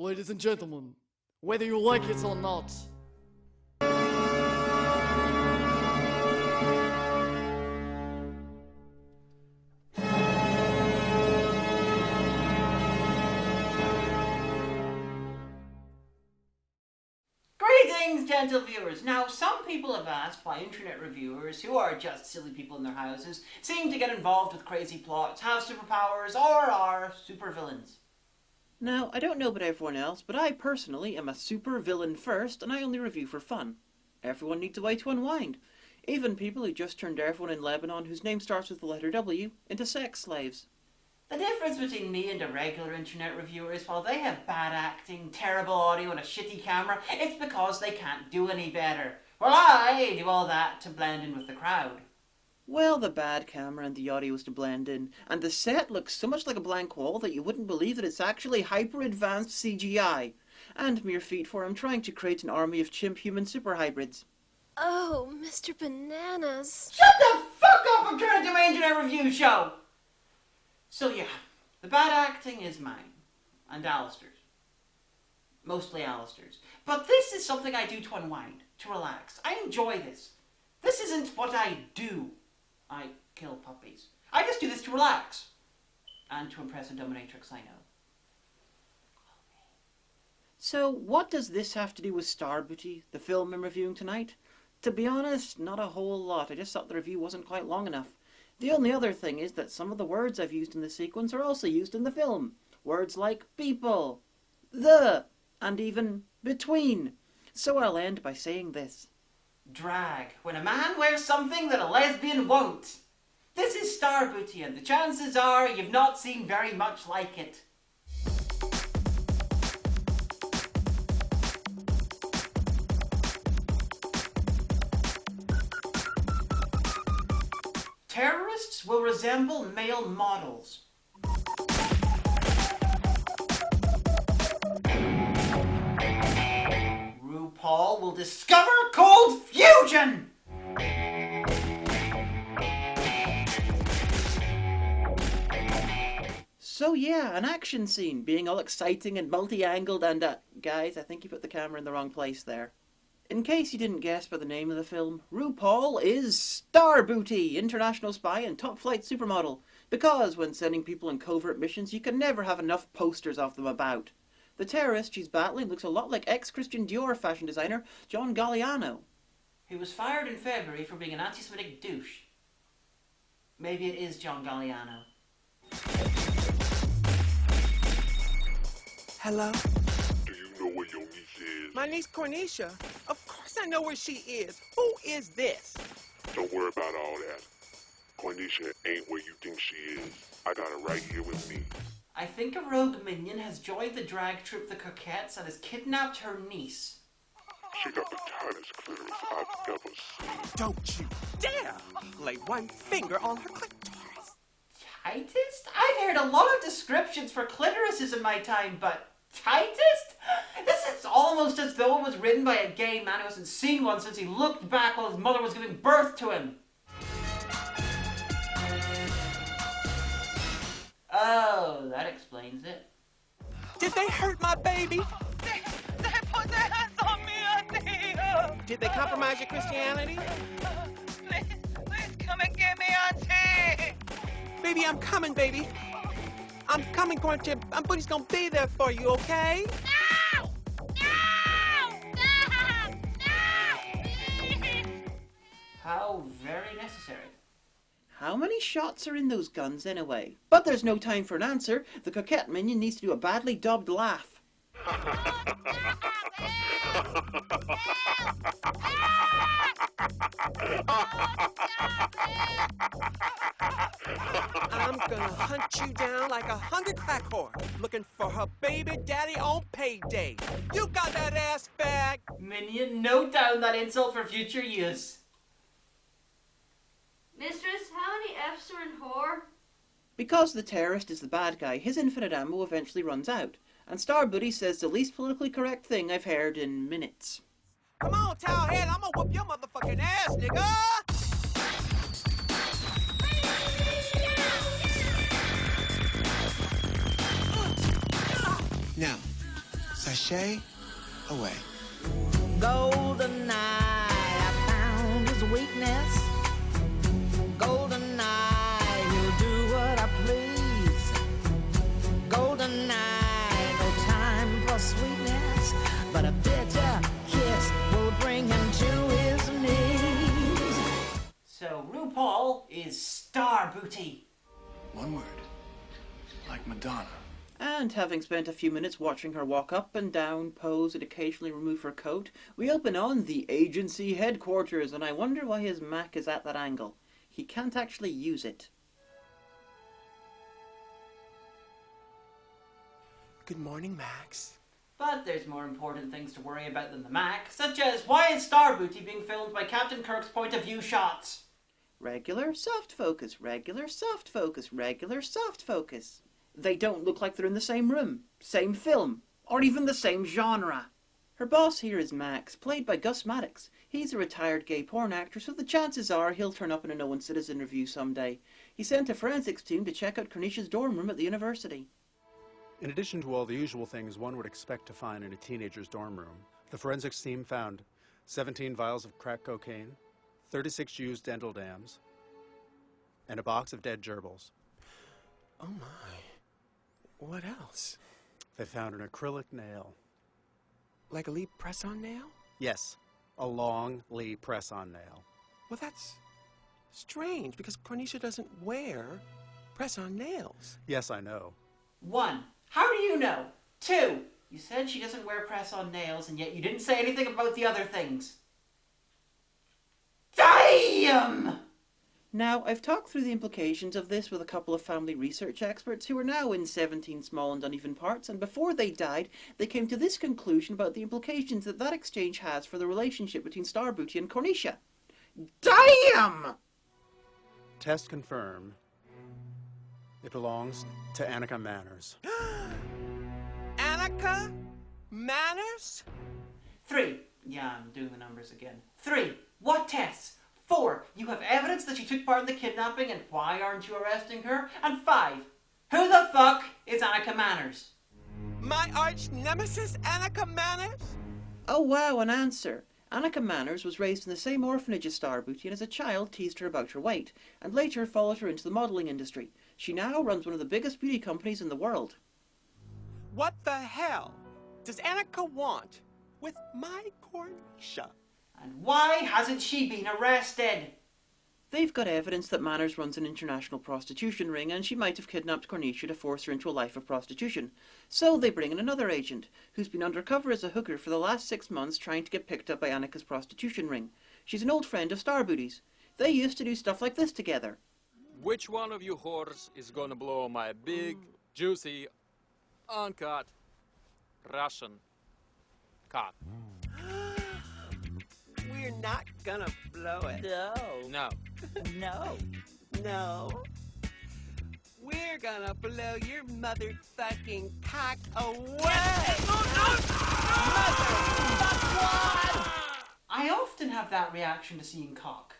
Ladies and gentlemen, whether you like it or not, Greetings, gentle viewers. Now, some people have asked why internet reviewers, who are just silly people in their houses, seem to get involved with crazy plots, have superpowers, or are supervillains. Now, I don't know about everyone else, but I personally am a supervillain first, and I only review for fun. Everyone needs a way to unwind. Even people who just turned everyone in Lebanon whose name starts with the letter W into sex slaves. The difference between me and a regular internet reviewer is while they have bad acting, terrible audio and a shitty camera, it's because they can't do any better. Well, I do all that to blend in with the crowd. Well, the bad camera and the audio is to blend in, and the set looks so much like a blank wall that you wouldn't believe that it's actually hyper-advanced CGI. And mere feet for I'm trying to create an army of chimp-human super hybrids. Oh, Mr. Bananas. Shut the fuck up! I'm trying to do my internet review show! So yeah, the bad acting is mine. And Alistair's. Mostly Alistair's. But this is something I do to unwind, to relax. I enjoy this. This isn't what I do. I kill puppies. I just do this to relax. And to impress a dominatrix I know. So, what does this have to do with Starrbooty, the film I'm reviewing tonight? To be honest, not a whole lot. I just thought the review wasn't quite long enough. The only other thing is that some of the words I've used in the sequence are also used in the film. Words like people, the, and even between. So I'll end by saying this. Drag. When a man wears something that a lesbian won't. This is Starrbooty, and the chances are you've not seen very much like it. Terrorists will resemble male models. RuPaul will discover cold fusion! So yeah, an action scene, being all exciting and multi-angled and, guys, I think you put the camera in the wrong place there. In case you didn't guess by the name of the film, RuPaul is Starrbooty, international spy and top-flight supermodel. Because when sending people on covert missions, you can never have enough posters of them about. The terrorist she's battling looks a lot like ex-Christian Dior fashion designer John Galliano. He was fired in February for being an anti-Semitic douche. Maybe it is John Galliano. Hello? Do you know where your niece is? My niece Cornisha? Of course I know where she is. Who is this? Don't worry about all that. Cornisha ain't where you think she is. I got her right here with me. I think a rogue minion has joined the drag troupe The Coquettes and has kidnapped her niece. She got the tightest clitoris I've ever seen. Don't you dare lay one finger on her clitoris. Tightest? I've heard a lot of descriptions for clitorises in my time, but tightest? This is almost as though it was written by a gay man who hasn't seen one since he looked back while his mother was giving birth to him. Oh, that explains it. Did they hurt my baby? They put their hands on me, Auntie. Did they compromise your Christianity? Please come and get me, Auntie. Baby, I'm coming, baby. I'm coming, Cornisha. Buddy's gonna be there for you, okay? No! No! No! No! How very necessary. How many shots are in those guns anyway? But there's no time for an answer. The Coquette minion needs to do a badly dubbed laugh. I'm gonna hunt you down like a hungry crack whore, looking for her baby daddy on payday. You got that ass back. Minion, note down that insult for future use. Mistress, how many F's are in whore? Because the terrorist is the bad guy, his infinite ammo eventually runs out. And Starrbooty says the least politically correct thing I've heard in minutes. Come on, towelhead, I'm gonna whoop your motherfucking ass, nigga! Now, Sashay away. Golden eye, I found his weakness. Golden eye, he'll do what I please. Golden eye, no time for sweetness, but a bitter kiss will bring him to his knees. So RuPaul is Starrbooty. One word. Like Madonna. And having spent a few minutes watching her walk up and down, pose, and occasionally remove her coat, we open on the agency headquarters, and I wonder why his Mac is at that angle. He can't actually use it. Good morning, Max. But there's more important things to worry about than the Mac, such as why is Starrbooty being filmed by Captain Kirk's point of view shots? Regular, soft focus, regular, soft focus, regular, soft focus. They don't look like they're in the same room, same film, or even the same genre. Her boss here is Max, played by Gus Maddox. He's a retired gay porn actor, so the chances are he'll turn up in a No One Citizen review someday. He sent a forensics team to check out Cornicia's dorm room at the university. In addition to all the usual things one would expect to find in a teenager's dorm room, the forensics team found 17 vials of crack cocaine, 36 used dental dams, and a box of dead gerbils. Oh my. What else? They found an acrylic nail. Like a Lee press-on nail? Yes, a long Lee press-on nail. Well, that's strange, because Cornicia doesn't wear press-on nails. Yes, I know. 1. How do you know? 2. You said she doesn't wear press-on nails, and yet you didn't say anything about the other things. Damn! Now, I've talked through the implications of this with a couple of family research experts who are now in 17 small and uneven parts, and before they died, they came to this conclusion about the implications that that exchange has for the relationship between Starrbooty and Cornicia. Damn! Tests confirm it belongs to Annika Manners. Annika Manners? 3. Yeah, I'm doing the numbers again. 3. What tests? 4. You have evidence that she took part in the kidnapping, and why aren't you arresting her? And 5. Who the fuck is Annika Manners? My arch nemesis, Annika Manners? Oh wow, an answer. Annika Manners was raised in the same orphanage as Starrbooty, and as a child teased her about her weight, and later followed her into the modelling industry. She now runs one of the biggest beauty companies in the world. What the hell does Annika want with my Cornicia? And why hasn't she been arrested? They've got evidence that Manners runs an international prostitution ring, and she might have kidnapped Cornicia to force her into a life of prostitution. So they bring in another agent, who's been undercover as a hooker for the last 6 months trying to get picked up by Annika's prostitution ring. She's an old friend of Starbooty's. They used to do stuff like this together. Which one of you whores is gonna blow my big, juicy, uncut, Russian cock? We're not gonna blow it. No. No. No. No. We're gonna blow your motherfucking cock away! I often have that reaction to seeing cock.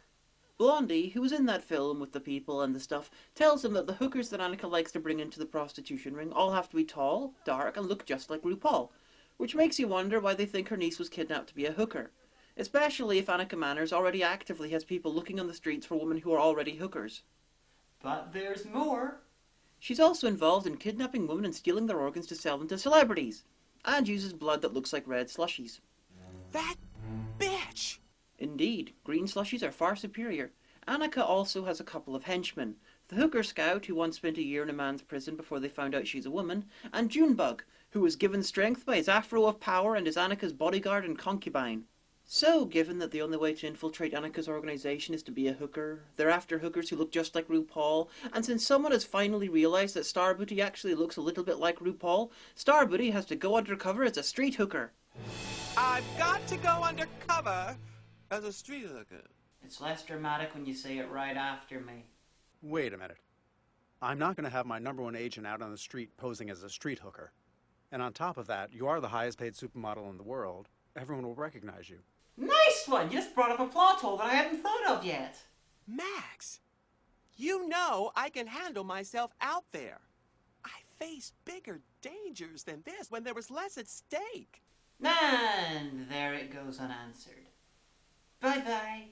Blondie, who was in that film with the people and the stuff, tells him that the hookers that Annika likes to bring into the prostitution ring all have to be tall, dark, and look just like RuPaul, which makes you wonder why they think her niece was kidnapped to be a hooker. Especially if Annika Manners already actively has people looking on the streets for women who are already hookers. But there's more. She's also involved in kidnapping women and stealing their organs to sell them to celebrities, and uses blood that looks like red slushies. That bitch! Indeed, green slushies are far superior. Annika also has a couple of henchmen. The hooker scout, who once spent a year in a man's prison before they found out she's a woman, and Junebug, who was given strength by his afro of power and is Annika's bodyguard and concubine. So, given that the only way to infiltrate Annika's organisation is to be a hooker, they're after hookers who look just like RuPaul, and since someone has finally realised that Starrbooty actually looks a little bit like RuPaul, Starrbooty has to go undercover as a street hooker. I've got to go undercover as a street hooker. It's less dramatic when you say it right after me. Wait a minute. I'm not going to have my #1 agent out on the street posing as a street hooker. And on top of that, you are the highest paid supermodel in the world. Everyone will recognize you. Nice one! You just brought up a plot hole that I hadn't thought of yet. Max, you know I can handle myself out there. I faced bigger dangers than this when there was less at stake. And there it goes unanswered. Bye-bye.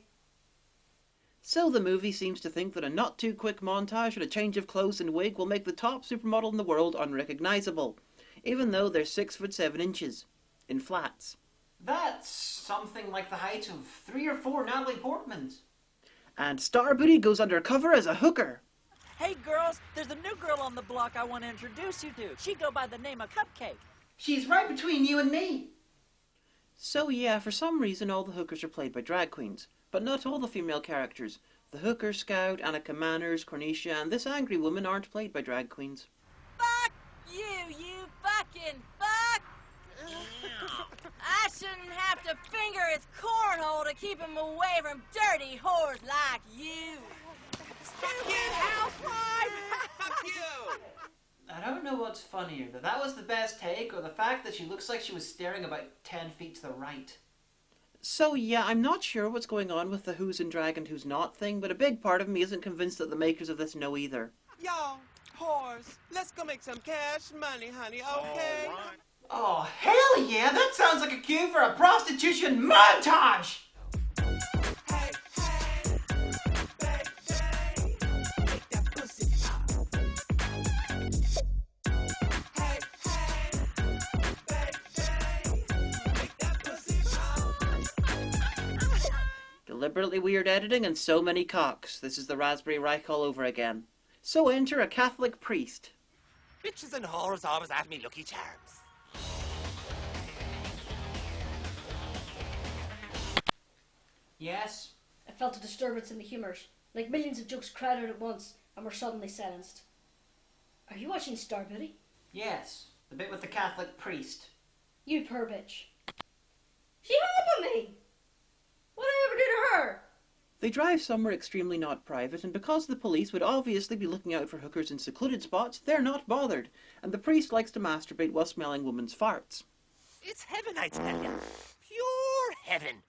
So the movie seems to think that a not-too-quick montage and a change of clothes and wig will make the top supermodel in the world unrecognisable, even though they're 6'7" in flats. That's something like the height of 3 or 4 Natalie Portmans. And Starrbooty goes undercover as a hooker. Hey girls, there's a new girl on the block I want to introduce you to. She go by the name of Cupcake. She's right between you and me. So yeah, for some reason all the hookers are played by drag queens, but not all the female characters. The hooker, Scout, Annika Manners, Cornetia, and this angry woman aren't played by drag queens. Fuck you, you fucking fuck! I shouldn't have to finger his cornhole to keep him away from dirty whores like you. Fuck you, housewife! Fuck you! I don't know what's funnier, that was the best take, or the fact that she looks like she was staring about 10 feet to the right. So yeah, I'm not sure what's going on with the who's in drag and who's not thing, but a big part of me isn't convinced that the makers of this know either. Yo, whores, let's go make some cash money, honey, okay? Oh, hell yeah! That sounds like a cue for a prostitution montage! Hey, hey, baby, make that pussy pop. Hey, hey, baby, make that pussy pop. Deliberately weird editing and so many cocks. This is the Raspberry Reich all over again. So enter a Catholic priest. Bitches and whores always have me Lucky Charms. Yes? I felt a disturbance in the humours, like millions of jokes crowded at once and were suddenly silenced. Are you watching Starrbooty? Yes. The bit with the Catholic priest. You poor bitch. She hung up on me! What did I ever do to her? They drive somewhere extremely not private, and because the police would obviously be looking out for hookers in secluded spots, they're not bothered, and the priest likes to masturbate while smelling women's farts. It's heaven, I tell you. Pure heaven.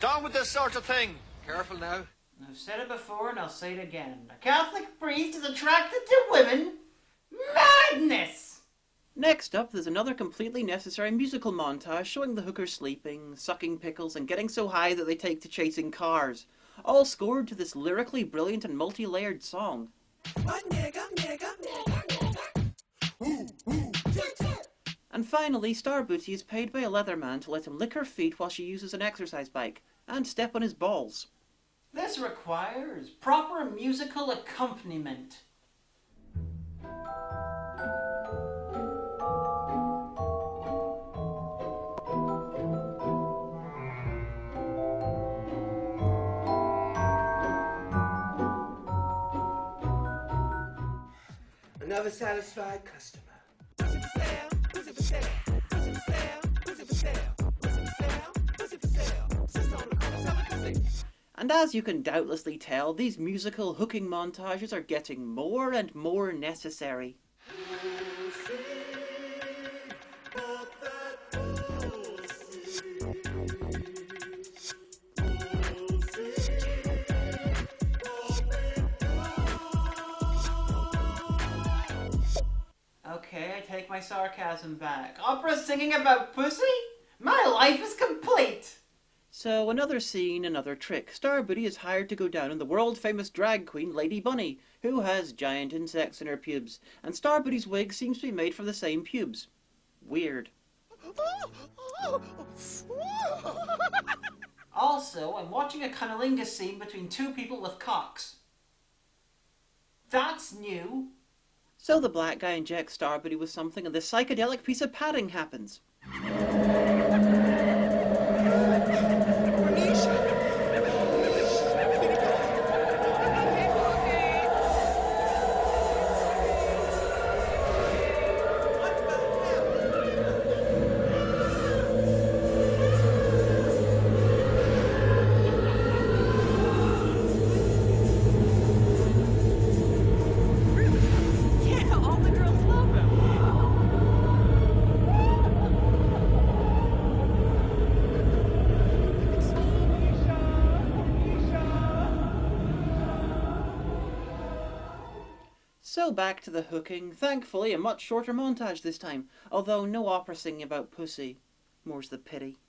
Down with this sort of thing. Careful now. I've said it before and I'll say it again. A Catholic priest is attracted to women? Madness! Next up, there's another completely necessary musical montage showing the hookers sleeping, sucking pickles, and getting so high that they take to chasing cars, all scored to this lyrically brilliant and multi-layered song. And finally, Starrbooty is paid by a leatherman to let him lick her feet while she uses an exercise bike, and step on his balls. This requires proper musical accompaniment. Another satisfied customer. And as you can doubtlessly tell, these musical hooking montages are getting more and more necessary. Okay, I take my sarcasm back. Opera singing about pussy? My life is complete! So another scene, another trick. Starrbooty is hired to go down on the world-famous drag queen Lady Bunny, who has giant insects in her pubes, and Starbooty's wig seems to be made from the same pubes. Weird. Also, I'm watching a cunnilingus scene between two people with cocks. That's new. So the black guy injects Starrbooty with something, and this psychedelic piece of padding happens. So back to the hooking, thankfully a much shorter montage this time, although no opera singing about pussy, more's the pity.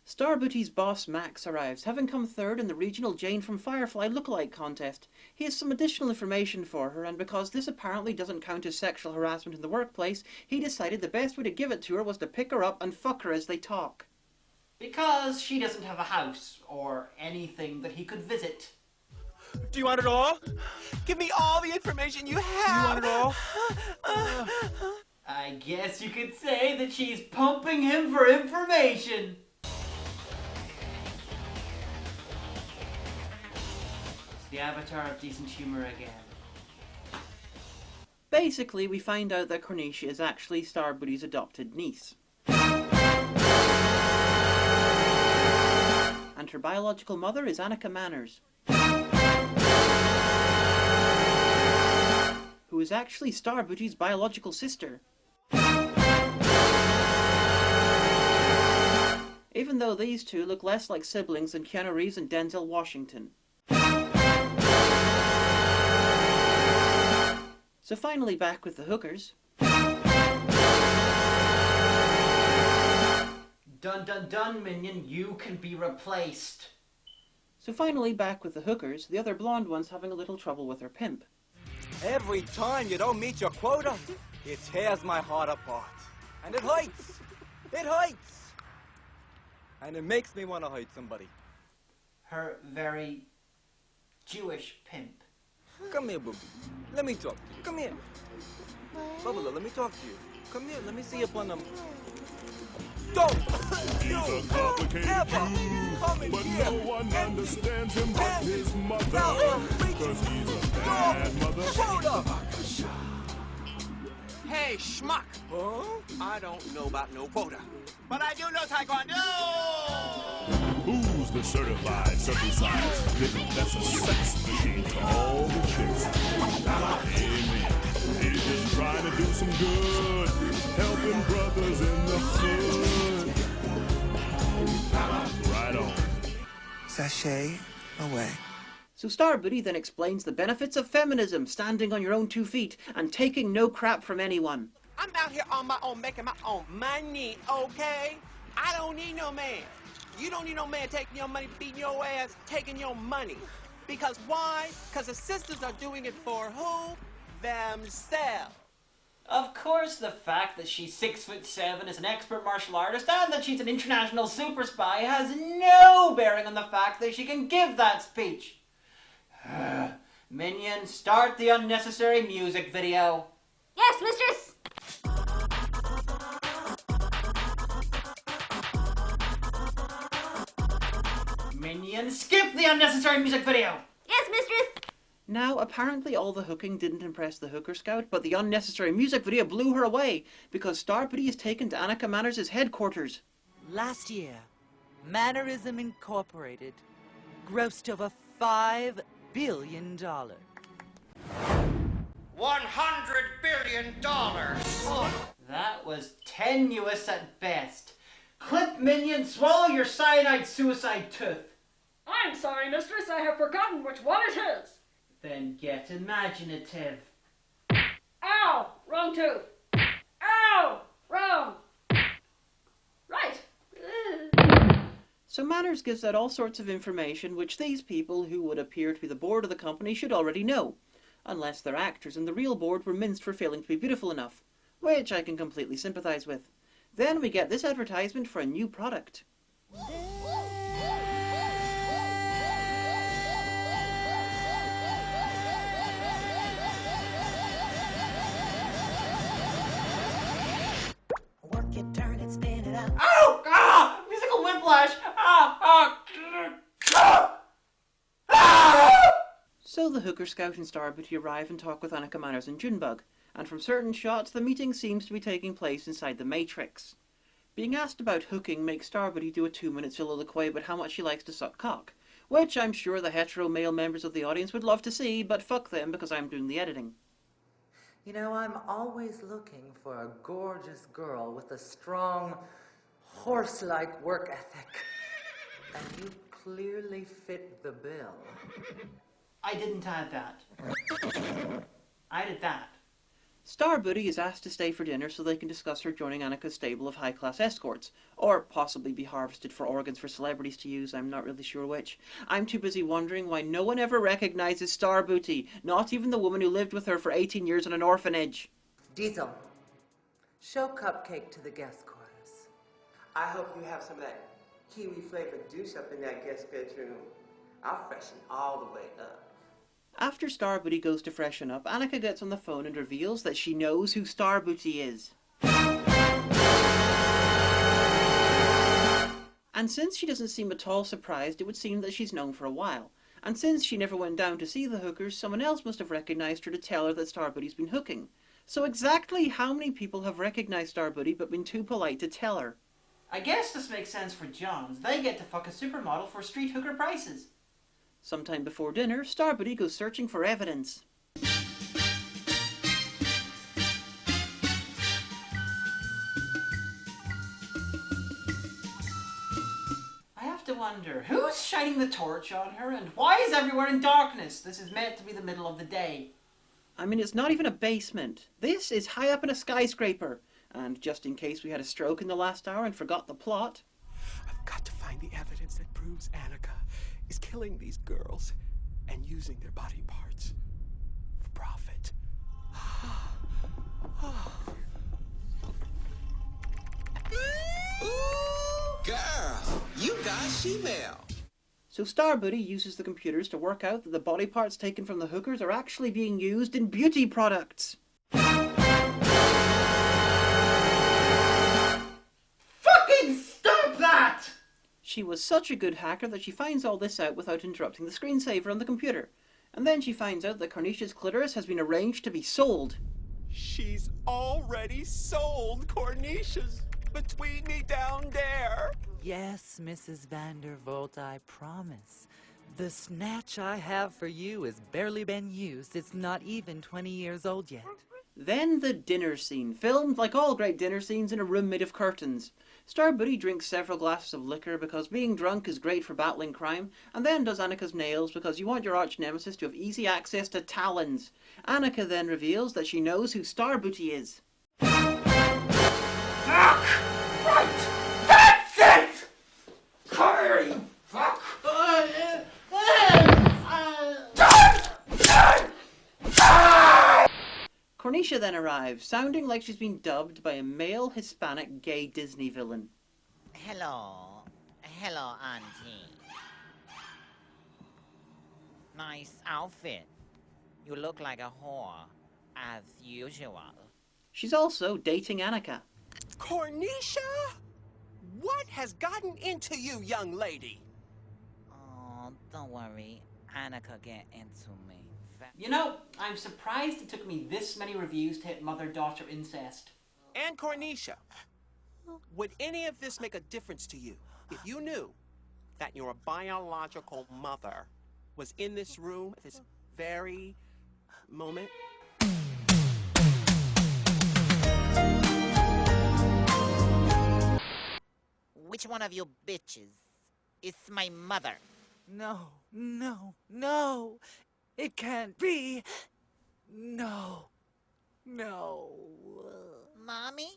Starbooty's boss Max arrives, having come third in the regional Jane from Firefly lookalike contest. He has some additional information for her, and because this apparently doesn't count as sexual harassment in the workplace, he decided the best way to give it to her was to pick her up and fuck her as they talk. Because she doesn't have a house, or anything that he could visit. Do you want it all? Give me all the information you have! You want it all? I guess you could say that she's pumping him for information. It's the avatar of decent humor again. Basically, we find out that Cornetia is actually Starbooty's adopted niece. And her biological mother is Annika Manners, who is actually Starbooty's biological sister. Even though these two look less like siblings than Keanu Reeves and Denzel Washington. So finally back with the hookers. Dun dun dun, minion, you can be replaced. So finally back with the hookers, the other blonde one's having a little trouble with her pimp. Every time you don't meet your quota, it tears my heart apart. And it hurts. It hurts. And it makes me want to hurt somebody. Her very Jewish pimp. Come here, Boogie. Let me talk to you. Come here. Bubba, let me talk to you. Come here, let me see up on them. Don't! He's a complicated Jew, but no one understands him but his mother. Cause he's a bad mother. Hey, schmuck! Huh? I don't know about no quota, but I do know Taekwondo! Who's the certified, circumcised, living that's a sex machine to all the chicks? Amen. He's just trying to do some good, helping brothers in the hood. Right on. Sashay away. So Starbooty then explains the benefits of feminism, standing on your own 2 feet, and taking no crap from anyone. I'm out here on my own, making my own money, okay? I don't need no man. You don't need no man taking your money, beating your ass, taking your money. Because why? Because the sisters are doing it for who? Themselves. Of course, the fact that she's 6'7", is an expert martial artist, and that she's an international super spy has no bearing on the fact that she can give that speech. Minion, start the unnecessary music video. Yes, mistress! Minion, skip the unnecessary music video. Yes, mistress! Now, apparently all the hooking didn't impress the hooker scout, but the unnecessary music video blew her away, because Starbooty is taken to Annika Manners' headquarters. Last year, Mannerism Incorporated grossed over $5 billion. $100 billion. That was tenuous at best. Clip, Minion, swallow your cyanide suicide tooth. I'm sorry, mistress, I have forgotten which one it is. Then get imaginative. Ow! Wrong tooth. Ow! Wrong. Right. So Manners gives out all sorts of information which these people, who would appear to be the board of the company, should already know. Unless they're actors and the real board were minced for failing to be beautiful enough. Which I can completely sympathise with. Then we get this advertisement for a new product. Work it, turn it, spin it out. Ow! Ah! Musical whiplash! Ah! Ah! Ah! Ah! So the hooker scout and Starrbooty arrive and talk with Annika Manners and Junebug, and from certain shots the meeting seems to be taking place inside the Matrix. Being asked about hooking makes Starrbooty do a 2-minute soliloquy about how much she likes to suck cock, which I'm sure the hetero male members of the audience would love to see, but fuck them because I'm doing the editing. You know, I'm always looking for a gorgeous girl with a strong, horse-like work ethic. And you clearly fit the bill. I didn't add that. I did that. Starrbooty is asked to stay for dinner so they can discuss her joining Annika's stable of high-class escorts, or possibly be harvested for organs for celebrities to use, I'm not really sure which. I'm too busy wondering why no one ever recognises Starrbooty, not even the woman who lived with her for 18 years in an orphanage. Diesel, show Cupcake to the guest quarters. I hope you have some of that kiwi-flavored douche up in that guest bedroom. I'll freshen all the way up. After Starrbooty goes to freshen up, Annika gets on the phone and reveals that she knows who Starrbooty is. And since she doesn't seem at all surprised, it would seem that she's known for a while. And since she never went down to see the hookers, someone else must have recognised her to tell her that Starbooty's been hooking. So exactly how many people have recognised Starbooty but been too polite to tell her? I guess this makes sense for Johns. They get to fuck a supermodel for street hooker prices. Sometime before dinner, Starrbooty goes searching for evidence. I have to wonder, who's shining the torch on her and why is everywhere in darkness? This is meant to be the middle of the day. I mean, it's not even a basement. This is high up in a skyscraper. And just in case we had a stroke in the last hour and forgot the plot. I've got to find the evidence that proves Annika is killing these girls and using their body parts for profit. Ooh, girl, you got she-mail. So Starrbooty uses the computers to work out that the body parts taken from the hookers are actually being used in beauty products. Fucking stop that! She was such a good hacker that she finds all this out without interrupting the screensaver on the computer. And then she finds out that Cornicia's clitoris has been arranged to be sold. She's already sold Cornicia's between me down there. Yes, Mrs. Vandervolt, I promise. The snatch I have for you has barely been used. It's not even 20 years old yet. Then the dinner scene, filmed like all great dinner scenes in a room made of curtains. Starrbooty drinks several glasses of liquor because being drunk is great for battling crime, and then does Annika's nails because you want your arch-nemesis to have easy access to talons. Annika then reveals that she knows who Starrbooty is. Fuck! Right! That's it! Hurry! Fuck! Cornicia then arrives, sounding like she's been dubbed by a male Hispanic gay Disney villain. Hello. Hello, Auntie. Nice outfit. You look like a whore, as usual. She's also dating Annika. Cornicia? What has gotten into you, young lady? Oh, don't worry. Annika get into me. You know, I'm surprised it took me this many reviews to hit mother-daughter incest. And Cornicia, would any of this make a difference to you if you knew that your biological mother was in this room at this very moment? Which one of you bitches is my mother? No, no, no. It can't be. No. No. Mommy?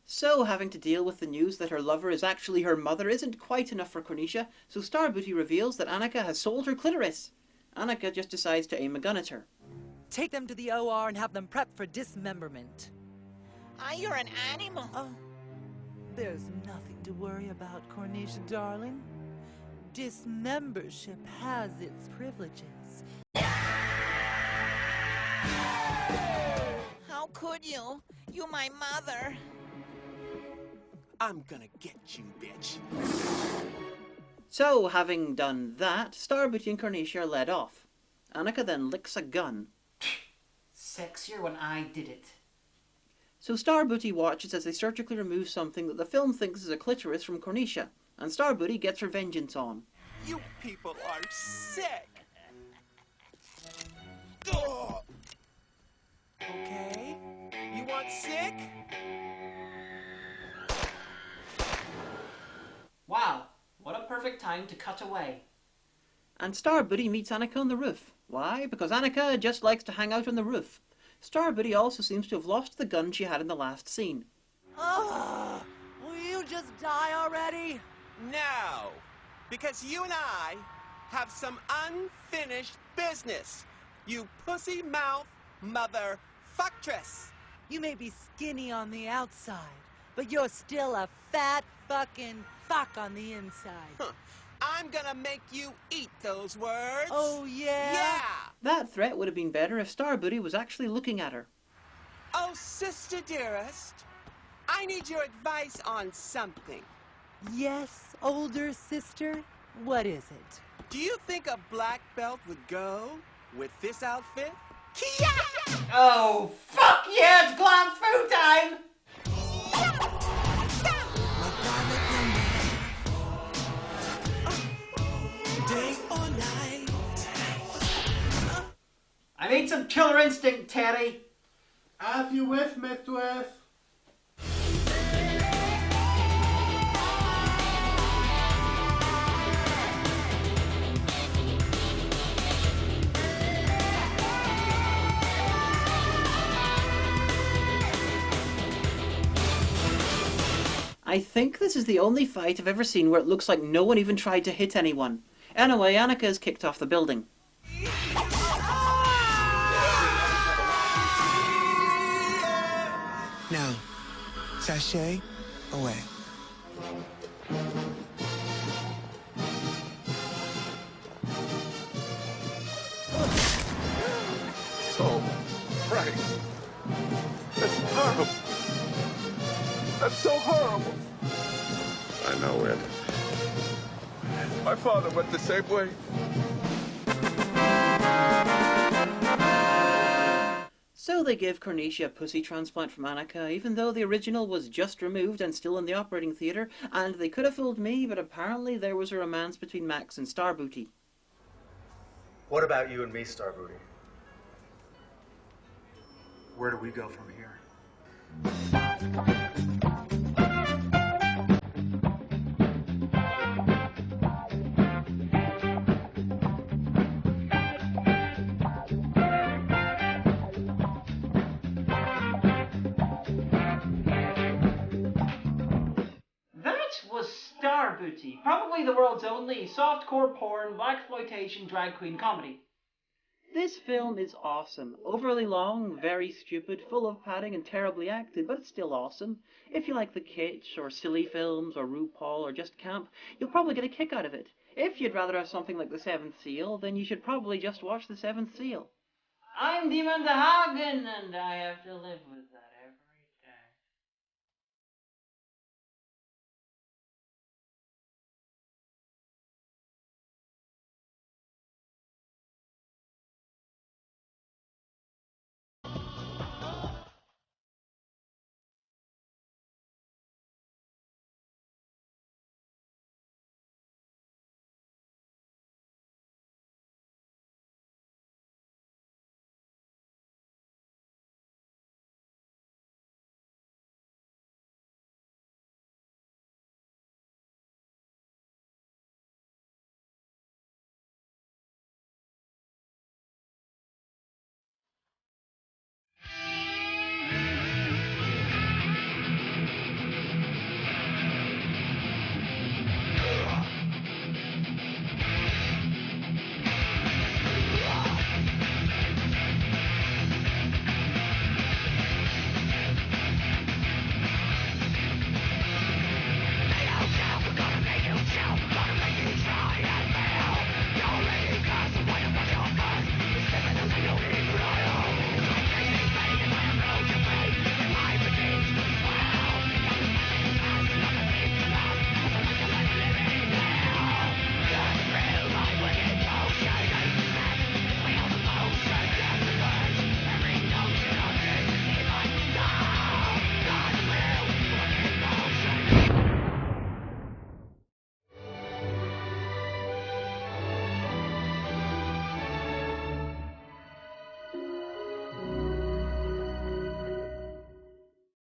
So, having to deal with the news that her lover is actually her mother isn't quite enough for Cornicia, so Starrbooty reveals that Annika has sold her clitoris. Annika just decides to aim a gun at her. Take them to the OR and have them prepped for dismemberment. You're an animal. Oh, there's nothing to worry about, Cornicia, darling. Dismembership has its privileges. How could you? You my mother. I'm gonna get you, bitch. So, having done that, Starrbooty and Cornicia are led off. Annika then licks a gun. Sexier when I did it. So Starrbooty watches as they surgically remove something that the film thinks is a clitoris from Cornicia, and Starrbooty gets her vengeance on. You people are sick. Ugh. Okay, you want sick? Wow, what a perfect time to cut away. And Starrbooty meets Annika on the roof. Why? Because Annika just likes to hang out on the roof. Starrbooty also seems to have lost the gun she had in the last scene. Ugh, will you just die already? No, because you and I have some unfinished business. You pussy mouth mother fucktress. You may be skinny on the outside, but you're still a fat fucking fuck on the inside. Huh. I'm gonna make you eat those words. Oh, yeah? Yeah! That threat would have been better if Starrbooty was actually looking at her. Oh, sister dearest, I need your advice on something. Yes, older sister? What is it? Do you think a black belt would go with this outfit? Oh, fuck yeah, it's glam food time! Day or night. I need some Killer Instinct, Terry. Have you with me, Swift? I think this is the only fight I've ever seen where it looks like no one even tried to hit anyone. Anyway, Annika is kicked off the building. Now, sashay away. Oh, Frank. That's horrible. That's so horrible. I know it. My father went the same way. So they give Cornicia a pussy transplant from Annika, even though the original was just removed and still in the operating theatre, and they could have fooled me, but apparently there was a romance between Max and Starrbooty. What about you and me, Starrbooty? Where do we go from here? That was Starrbooty, probably the world's only softcore porn, blaxploitation drag queen comedy. This film is awesome. Overly long, very stupid, full of padding and terribly acted, but it's still awesome. If you like the kitsch, or silly films, or RuPaul, or just camp, you'll probably get a kick out of it. If you'd rather have something like The Seventh Seal, then you should probably just watch The Seventh Seal. I'm Demon the Hagan, and I have to live with that.